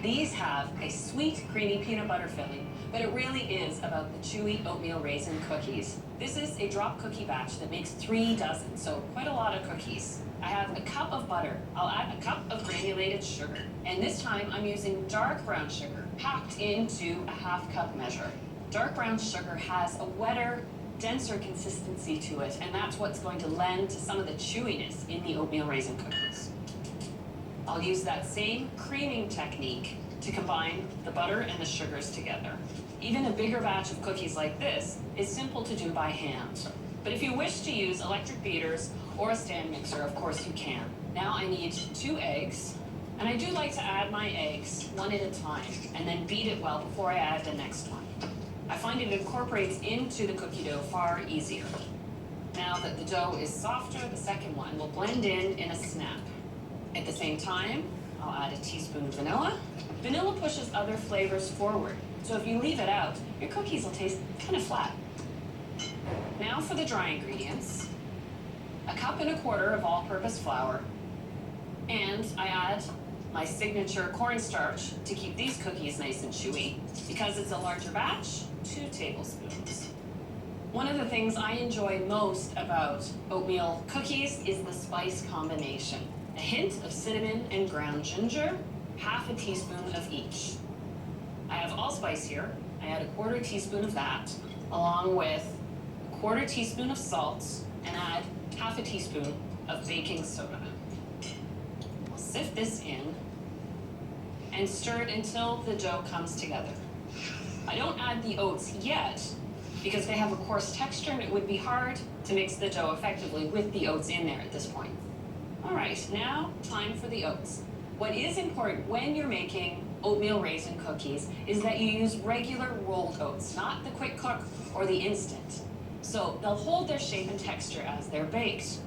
These have a sweet, creamy peanut butter filling, but it really is about the chewy oatmeal raisin cookies. This is a drop cookie batch that makes 3 dozen, so quite a lot of cookies. I have a cup of butter. I'll add a cup of granulated sugar. And this time I'm using dark brown sugar, packed into a half-cup measure. Dark brown sugar has a wetter, denser consistency to it, and that's what's going to lend to some of the chewiness in the oatmeal raisin cookies. I'll use that same creaming technique to combine the butter and the sugars together. Even a bigger batch of cookies like this is simple to do by hand. But if you wish to use electric beaters or a stand mixer, of course you can. Now I need 2 eggs, and I do like to add my eggs one at a time and then beat it well before I add the next one. I find it incorporates into the cookie dough far easier. Now that the dough is softer, the second one will blend in a snap. At the same time, I'll add a teaspoon of vanilla. Vanilla pushes other flavors forward, so if you leave it out, your cookies will taste kind of flat. Now for the dry ingredients. 1.25 cups of all-purpose flour, and I add my signature cornstarch to keep these cookies nice and chewy. Because it's a larger batch, 2 tablespoons. One of the things I enjoy most about oatmeal cookies is the spice combination. A hint of cinnamon and ground ginger, 1/2 teaspoon of each. I have allspice here. I add 1/4 teaspoon of that, along with 1/4 teaspoon of salt, and add 1/2 teaspoon of baking soda. I'll sift this in and stir it until the dough comes together. I don't add the oats yet because they have a coarse texture and it would be hard to mix the dough effectively with the oats in there at this point. All right, now time for the oats. What is important when you're making oatmeal raisin cookies is that you use regular rolled oats, not the quick cook or the instant. So they'll hold their shape and texture as they're baked.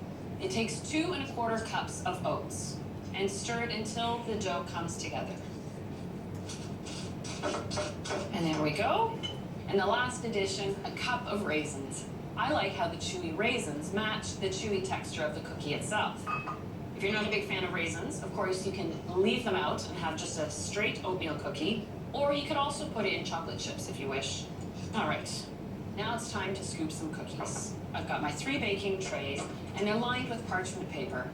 It takes 2¼ cups of oats and stir it until the dough comes together. And there we go. And the last addition, a cup of raisins. I like how the chewy raisins match the chewy texture of the cookie itself. If you're not a big fan of raisins, of course you can leave them out and have just a straight oatmeal cookie, or you could also put it in chocolate chips if you wish. All right, now it's time to scoop some cookies. I've got my 3 baking trays, and they're lined with parchment paper.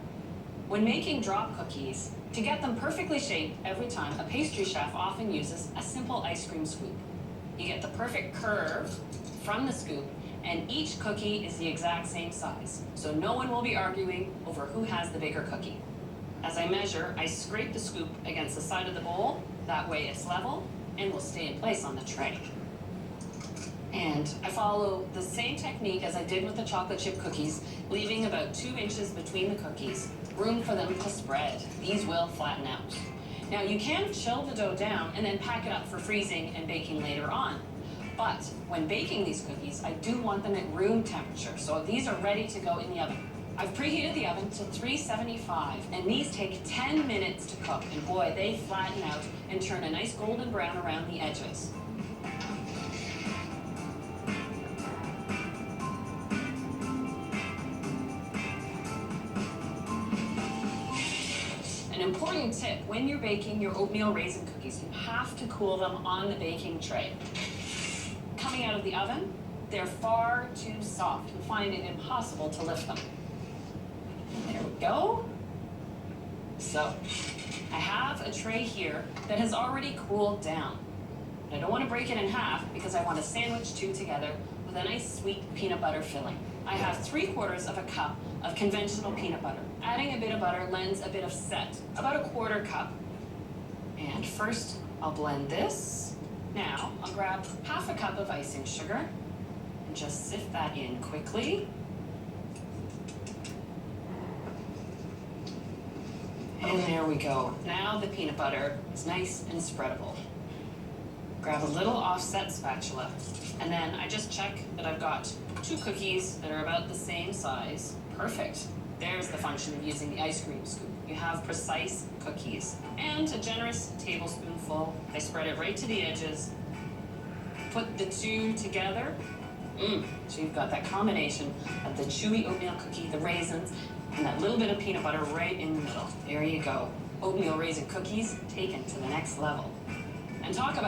When making drop cookies, to get them perfectly shaped every time, a pastry chef often uses a simple ice cream scoop. You get the perfect curve from the scoop, and each cookie is the exact same size, so no one will be arguing over who has the bigger cookie. As I measure, I scrape the scoop against the side of the bowl, that way it's level and will stay in place on the tray. And I follow the same technique as I did with the chocolate chip cookies, leaving about 2 inches between the cookies, room for them to spread. These will flatten out. Now you can chill the dough down and then pack it up for freezing and baking later on. But when baking these cookies, I do want them at room temperature, so these are ready to go in the oven. I've preheated the oven to 375, and these take 10 minutes to cook, and boy, they flatten out and turn a nice golden brown around the edges. An important tip, when you're baking your oatmeal raisin cookies, you have to cool them on the baking tray. Coming out of the oven, they're far too soft. You'll find it impossible to lift them. There we go. So, I have a tray here that has already cooled down. I don't want to break it in half because I want to sandwich 2 together with a nice sweet peanut butter filling. I have 3/4 cup of conventional peanut butter. Adding a bit of butter lends a bit of set, about 1/4 cup. And first, I'll blend this. Now, I'll grab 1/2 cup of icing sugar and just sift that in quickly. And there we go. Now the peanut butter is nice and spreadable. Grab a little offset spatula, and then I just check that I've got 2 cookies that are about the same size. Perfect. There's the function of using the ice cream scoop. You have precise cookies. And a generous tablespoonful. I spread it right to the edges. Put the 2 together. So you've got that combination of the chewy oatmeal cookie, the raisins, and that little bit of peanut butter right in the middle. There you go. Oatmeal raisin cookies taken to the next level. And talk about